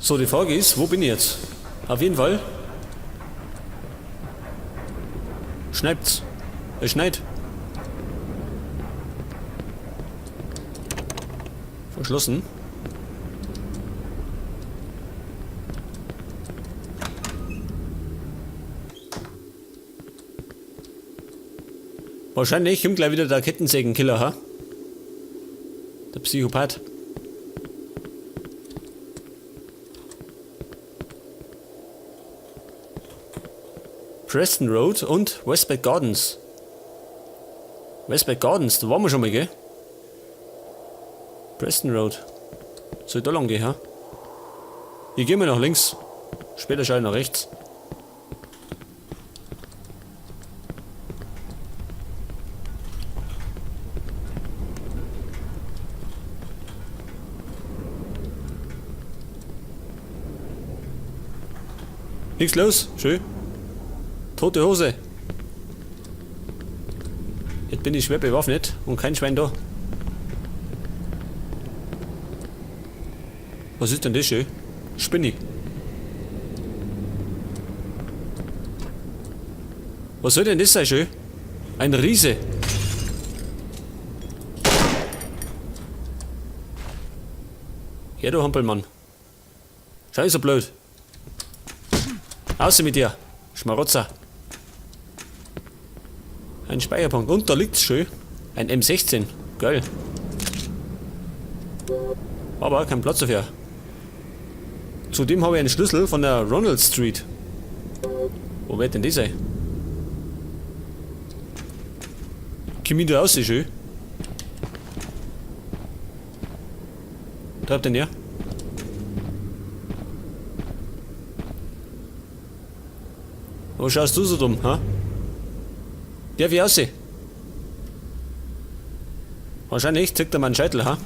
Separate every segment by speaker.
Speaker 1: So, die Frage ist, wo bin ich jetzt? Auf jeden Fall. Schneit's. Es schneit. Verschlossen. Wahrscheinlich kommt gleich wieder der Kettensägenkiller, ha? Der Psychopath. Preston Road und Westback Gardens. Westback Gardens, da waren wir schon mal, gell? Preston Road. Soll ich da lang gehen, ha? Ich gehe mal nach links. Später schaue ich nach rechts. Nichts los, schön. Tote Hose. Jetzt bin ich schwer bewaffnet und kein Schwein da. Was ist denn das schön? Spinni. Was soll denn das sein schön? Ein Riese. Geh du Hampelmann. Schau so blöd. Außer mit dir, Schmarotzer. Ein Speicherpunkt. Und da liegt's schön. Ein M16. Geil. Aber kein Platz dafür. Zudem habe ich einen Schlüssel von der Ronald Street. Wo wird denn die sein? Komm ich da raus, schön. Treibt denn her? Wo schaust du so dumm, ha? Ja, wie aussehen? Wahrscheinlich zickt er meinen Scheitel, ha?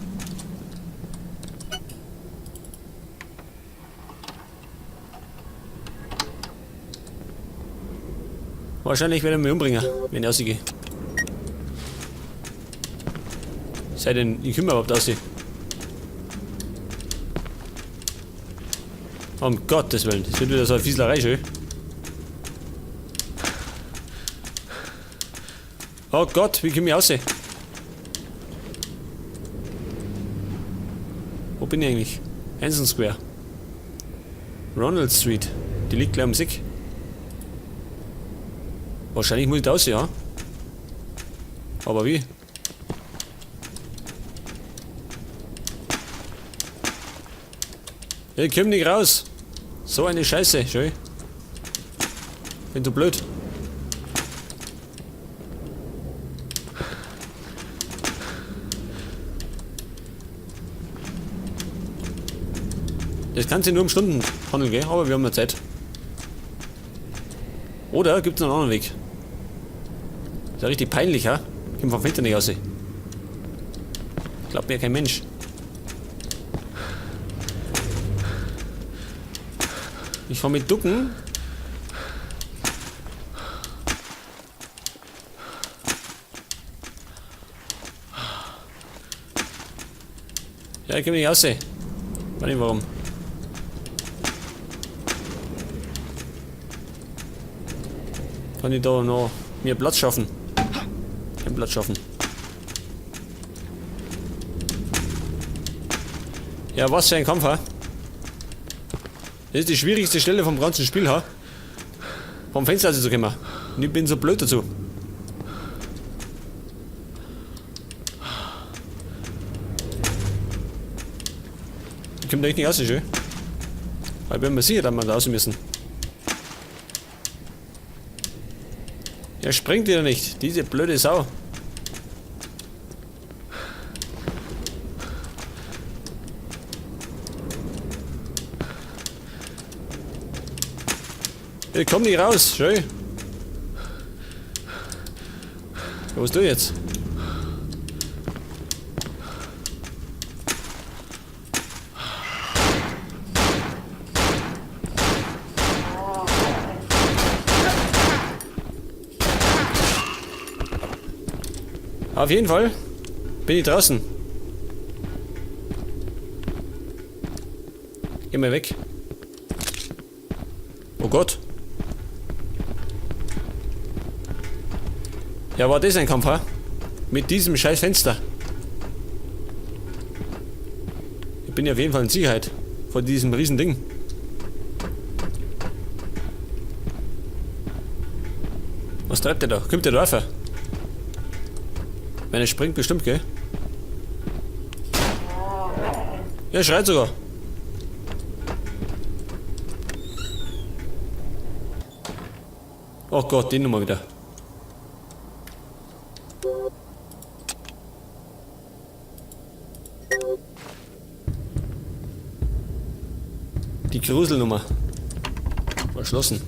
Speaker 1: Wahrscheinlich werde ich mich umbringen, wenn ich rausgehe. Sei denn, ich komme überhaupt aussehen. Um Gottes Willen, das wird wieder so eine Fieslerei, schön. Oh Gott, wie komme ich aussehen? Wo bin ich eigentlich? Hanson Square. Ronald Street. Die liegt gleich am Sick. Wahrscheinlich muss ich da aussehen, ja? Aber wie? Ich komm nicht raus. So eine Scheiße, schön. Bin du blöd. Das kann sich nur um Stunden handeln, gell? Aber wir haben noch Zeit. Oder gibt es noch einen anderen Weg? Das ist ja richtig peinlich, ha? Ich komm vom Fenster nicht raus. Glaubt mir kein Mensch. Ich kann mich ducken. Ja, ich kann mich nicht raus. Weiß nicht warum. Kann ich da noch mir Platz schaffen? Kein Platz schaffen. Ja, was für ein Kampf, ha? Das ist die schwierigste Stelle vom ganzen Spiel, ha? Vom Fenster zu kommen. Und ich bin so blöd dazu. Ich komme da echt nicht raus, schön. Aber ich bin mir sicher, dass wir da raus müssen. Er springt wieder nicht, diese blöde Sau. Ich komm nicht raus, schön. Was bist du jetzt? Auf jeden Fall bin ich draußen. Geh mal weg. Oh Gott. Ja, war das ein Kampf, ha? Mit diesem scheiß Fenster. Ich bin ja auf jeden Fall in Sicherheit vor diesem riesen Ding. Was treibt der da? Kommt der da rauf? Wenn er springt, bestimmt, gell? Ja, schreit sogar. Oh Gott, die Nummer wieder. Die Gruselnummer. Verschlossen.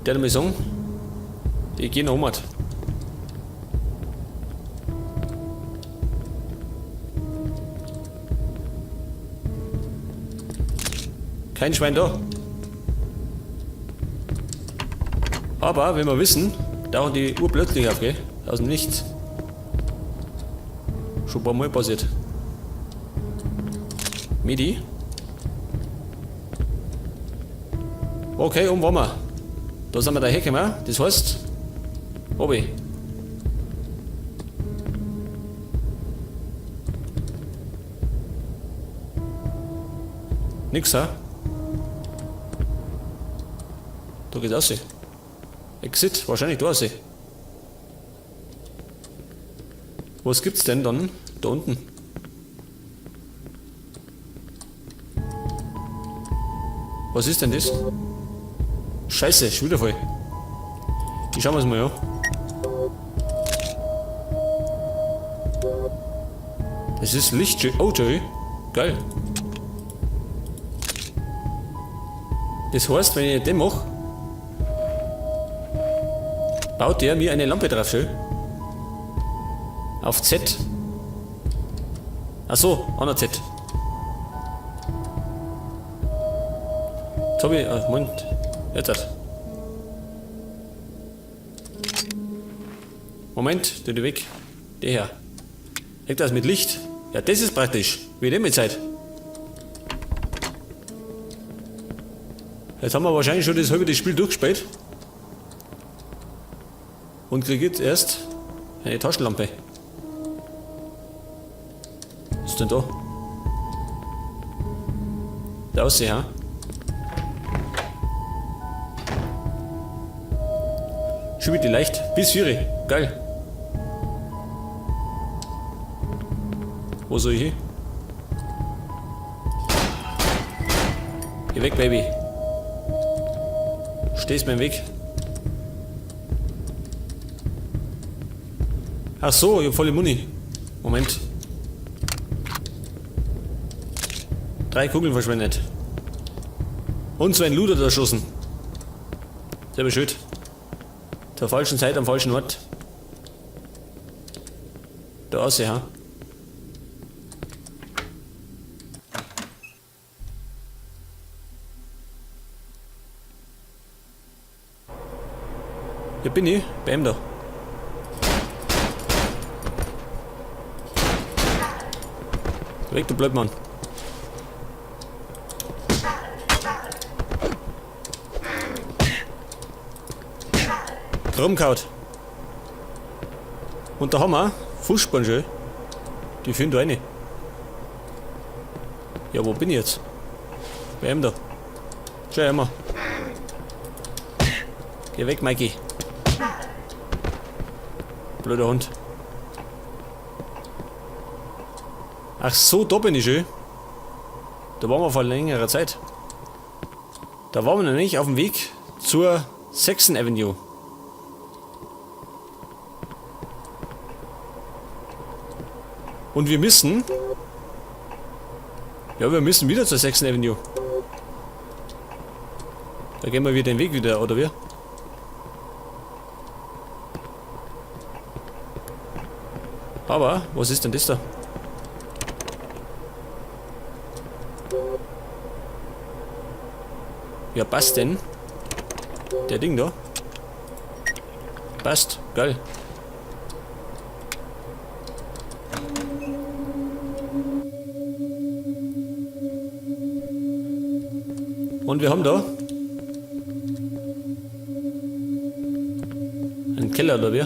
Speaker 1: Der hat mir sagen, die gehen nach Omat. Kein Schwein da. Aber wenn wir wissen, tauchen die Uhr plötzlich auf, gell? Aus dem Nichts. Schon ein paar Mal passiert. Midi. Okay, oben waren wir. Da sind wir da hergekommen. Das heißt, obi. Nix, ha? Da geht's raus. Exit, wahrscheinlich da raus. Was gibt's denn dann da unten? Was ist denn das? Scheiße, schon wieder voll. Die schauen wir uns mal an. Das ist Licht. Oh, Jerry. Geil. Das heißt, wenn ich den mache, baut der mir eine Lampe drauf, schön. Auf Z. Achso, an der Z. Jetzt hab ich. Moment. Jetzt hat. Moment, tu die weg. Der her. Hängt das mit Licht? Ja, das ist praktisch. Wie dem mit Zeit. Jetzt haben wir wahrscheinlich schon das halbe Spiel durchgespielt. Und kriege jetzt erst eine Taschenlampe. Was ist denn da? Da aussehen, ha? Schon wieder leicht. Bis 4. Geil. Wo soll ich hin? Geh weg, Baby. Stehst mir im Weg. Ach so, ich hab volle Muni. Moment. 3 Kugeln verschwendet. Und so ein Luder da erschossen. Selber schuld. Zur falschen Zeit am falschen Ort. Da aussehen, ha? Hier bin ich, bei ihm da. Weg, du Blödmann. Rumkaut. Und da haben wir Fußspuren schön. Die führen da rein. Ja, wo bin ich jetzt? Bei ihm da. Schau her mal. Geh weg, Mikey. Blöder Hund. Ach so, da bin ich schön. Da waren wir vor längerer Zeit. Da waren wir nämlich auf dem Weg zur Saxon Avenue. Und wir müssen... Ja, wir müssen wieder zur Saxon Avenue. Da gehen wir wieder den Weg wieder, oder wie? Aber, was ist denn das da? Ja, passt denn? Der Ding da? Passt, geil. Und wir haben da einen Keller oder wie?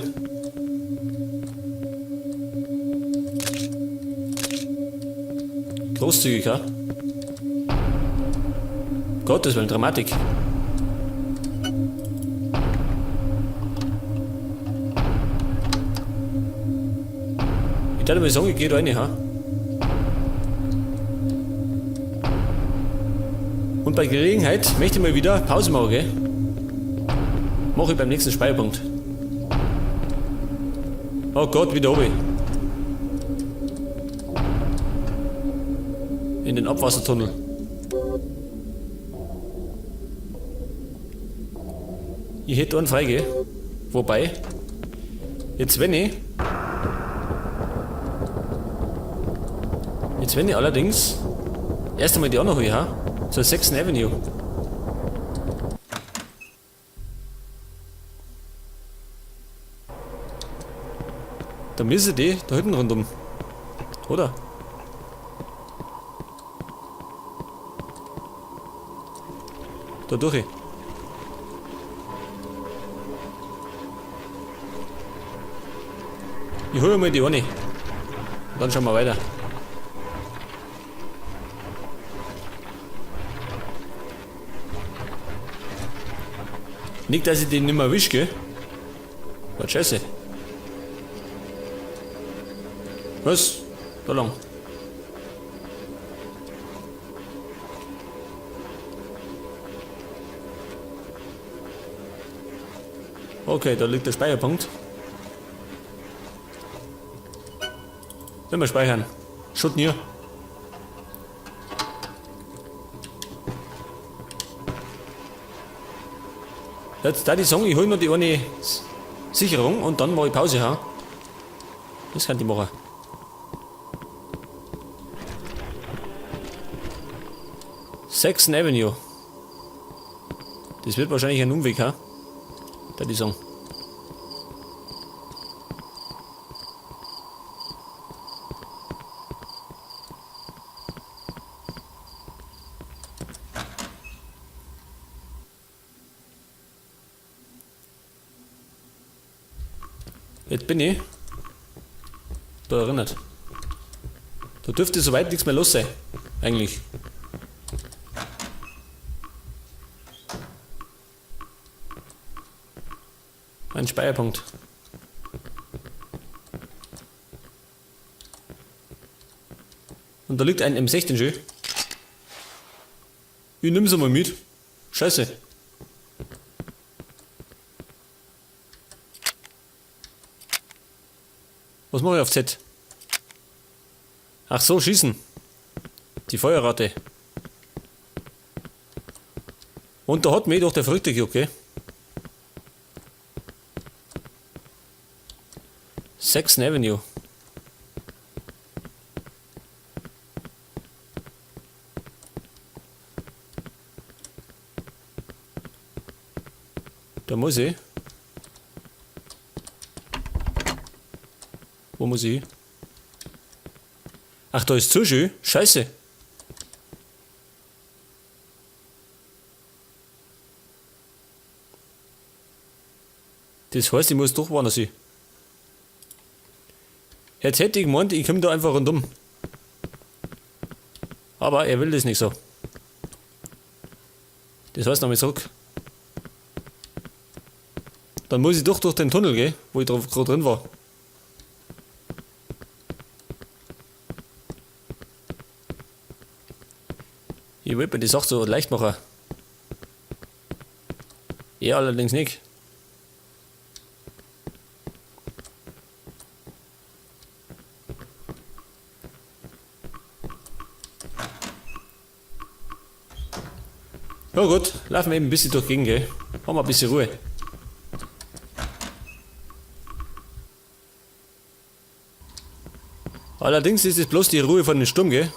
Speaker 1: Großzügig, ja? Gottes Willen, Dramatik. Ich dachte mal sagen, ich gehe da rein, ha? Und bei Gelegenheit möchte ich mal wieder Pause machen, gell? Mache ich beim nächsten Speicherpunkt. Oh Gott, wieder oben. In den Abwassertunnel. Ich hätte einen frei, gell? Wobei, jetzt wenn ich allerdings erst einmal die andere hier, ha? Zur 6. Avenue. Da müssen die da hinten rundum. Oder? Da durch. Ich hole mal die eine. Und dann schauen wir weiter. Nicht, dass ich den nicht mehr erwische, gell? Was scheiße. Was? Da lang. Okay, da liegt der Speicherpunkt. Wenn wir speichern. Schaut hier. Jetzt da die sagen, ich hole noch die eine Sicherung und dann mache ich Pause, ha? Das kann ich machen. Sixth Avenue. Das wird wahrscheinlich ein Umweg, ha? Da die sagen. Jetzt bin ich da erinnert. Da dürfte soweit nichts mehr los sein. Eigentlich. Ein Speicherpunkt. Und da liegt ein M16 schön. Ich nimm's mal mit. Scheiße. Was mache ich auf Z? Ach so, schießen. Die Feuerrate. Und da hat mich doch der Verrückte gejuckt, gell? 6. Avenue. Da muss ich. Wo muss ich? Ach, da ist zu schön. Scheiße. Das heißt, ich muss doch woanders hin. Jetzt hätte ich gemeint, ich komme da einfach rundum. Aber er will das nicht so. Das heißt, nochmal zurück. Dann muss ich doch durch den Tunnel gehen, wo ich gerade drin war. Ich will mir die Sache so leicht machen. Er allerdings nicht. Ja gut, laufen wir eben ein bisschen durch die Gegend, gell? Haben wir ein bisschen Ruhe. Allerdings ist es bloß die Ruhe von dem Sturm, gell?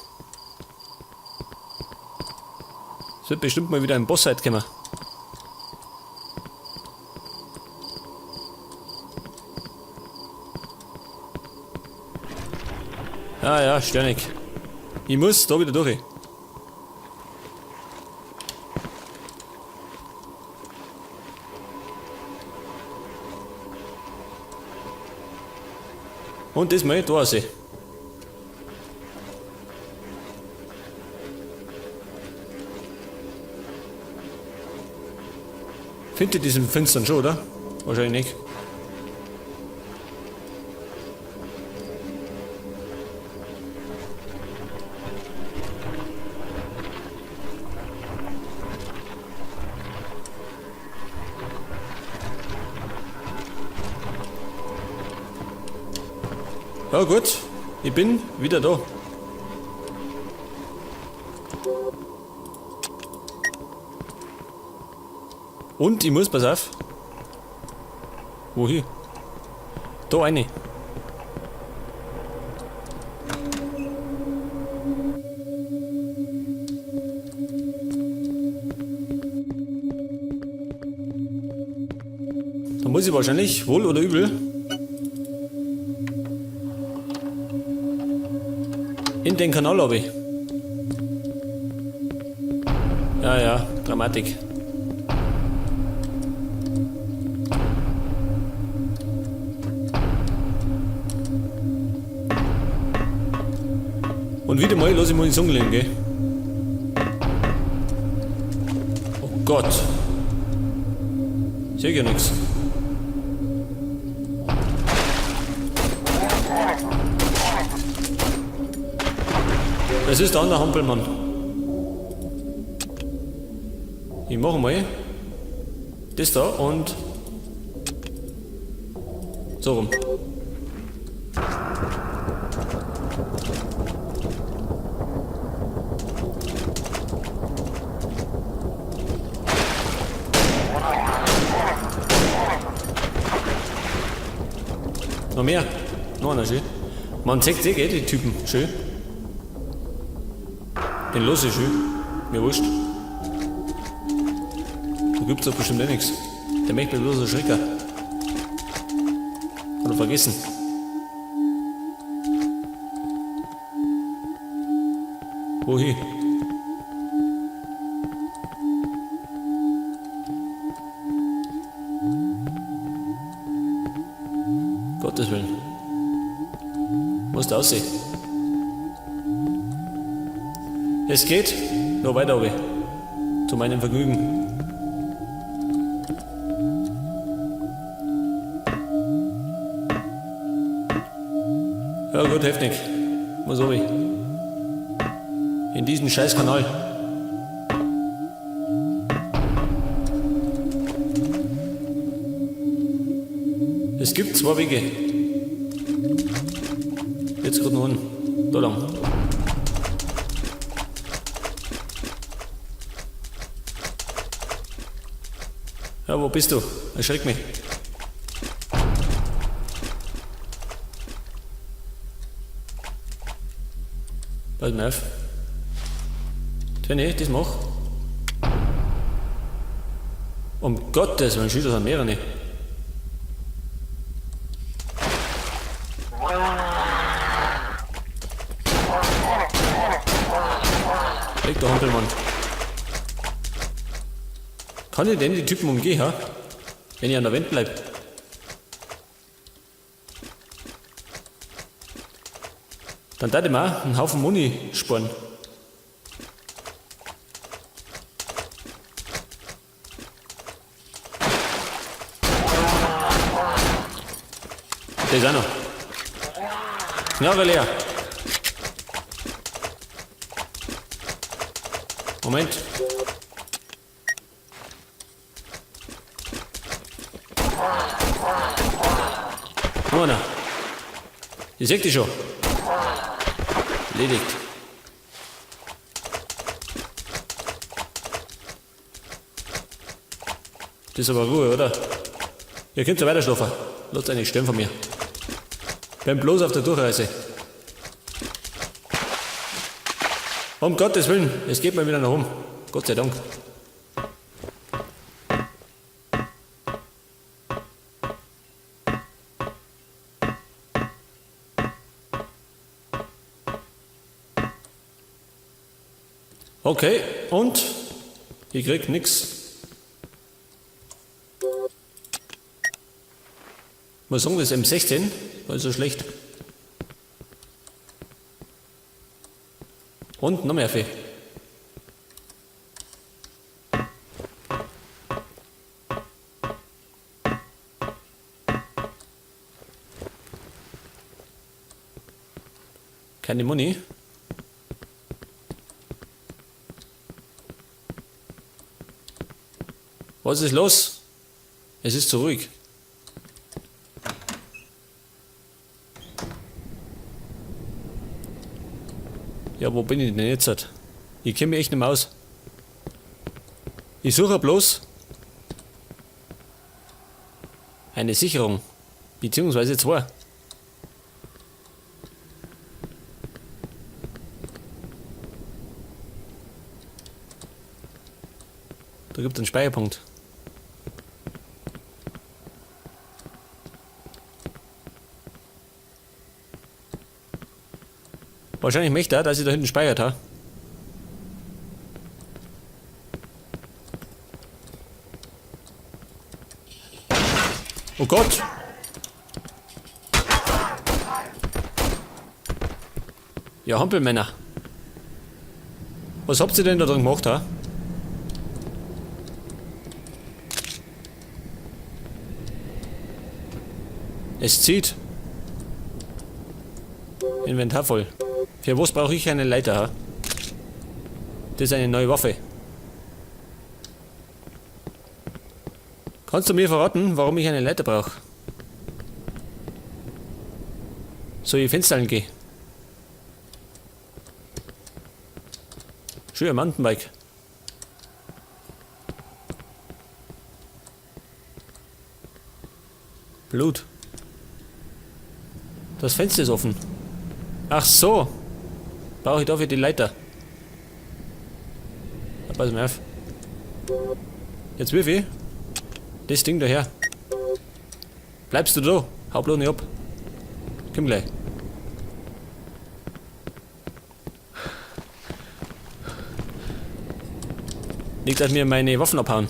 Speaker 1: Es wird bestimmt mal wieder ein Bossfight kommen. Ja, ja, Sternig. Ich muss da wieder durch. Und das mal da raus. Findet ihr diesen Fenstern schon, oder? Wahrscheinlich nicht. Ja gut, ich bin wieder da. Und ich muss, pass auf. Wohin? Da eine. Da muss ich wahrscheinlich, wohl oder übel, in den Kanal habe ich. Ja, ja, Dramatik. Und wieder mal lasse ich Munition liegen, gell? Oh Gott. Ich sehe ja nichts. Das ist der andere Hampelmann. Ich mache mal das da und so rum. Noch mehr? Noch einer schön. Man sieht eh die Typen schön. Den los ich schön. Mir wurscht. Da gibt's doch bestimmt eh nichts. Der möchte mir bloß erschrecken. Oder vergessen. Wohin? Gottes Willen. Musst aussehen. Es geht noch weiter oben. Zu meinem Vergnügen. Ja gut, heftig. Muss oben. In diesen scheiß Kanal. Es gibt zwei Wege. Jetzt gerade noch unten. Da lang. Ja, wo bist du? Erschreck mich. Pass mal auf. Das mach. Um Gottes Willen, Schüler sind mehrere. Leg der Hampelmann. Kann ich denn die Typen umgehen, ha? Wenn ich an der Wand bleib? Dann darf ich mir auch einen Haufen Muni sparen. Der ist auch noch. Knarre leer. Moment. Noch einer. Ich sehe dich schon. Erledigt. Das ist aber Ruhe, oder? Ihr könnt ja weiter schlafen. Lasst euch nicht stören von mir. Bin bloß auf der Durchreise. Um Gottes Willen, es geht mal wieder nach oben. Gott sei Dank. Okay, und ich krieg nix. Mal sagen, das M16 war so schlecht. Und noch mehr Vieh. Keine Muni. Was ist los? Es ist zu ruhig. Ja, wo bin ich denn jetzt? Ich kenne mich echt nicht mehr aus. Ich suche bloß eine Sicherung. Beziehungsweise zwei. Da gibt es einen Speicherpunkt. Wahrscheinlich möchte er, dass ich da hinten speichert habe. Oh Gott! Ja, Hampelmänner. Was habt ihr denn da drin gemacht, ha? Es zieht. Inventar voll. Für was brauche ich eine Leiter, ha? Das ist eine neue Waffe. Kannst du mir verraten, warum ich eine Leiter brauche? Soll ich Fenster gehen? Schön, Mountainbike. Blut. Das Fenster ist offen. Ach so. Brauche ich dafür die Leiter. Ja, pass mal auf. Jetzt wie viel? Das Ding daher. Bleibst du da? Hau bloß nicht ab. Komm gleich. Nicht, dass mir meine Waffen abhauen.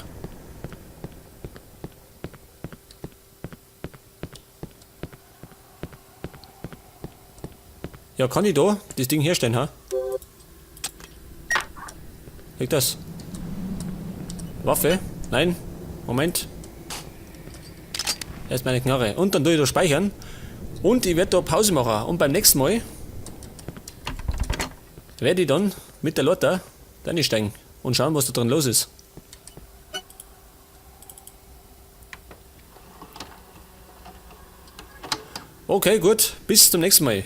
Speaker 1: Ja, kann ich da das Ding herstellen, ha? Leg das. Waffe? Nein. Moment. Erst meine Knarre. Und dann tue ich da speichern. Und ich werde da Pause machen. Und beim nächsten Mal werde ich dann mit der Lotte reinsteigen und schauen, was da drin los ist. Okay, gut. Bis zum nächsten Mal.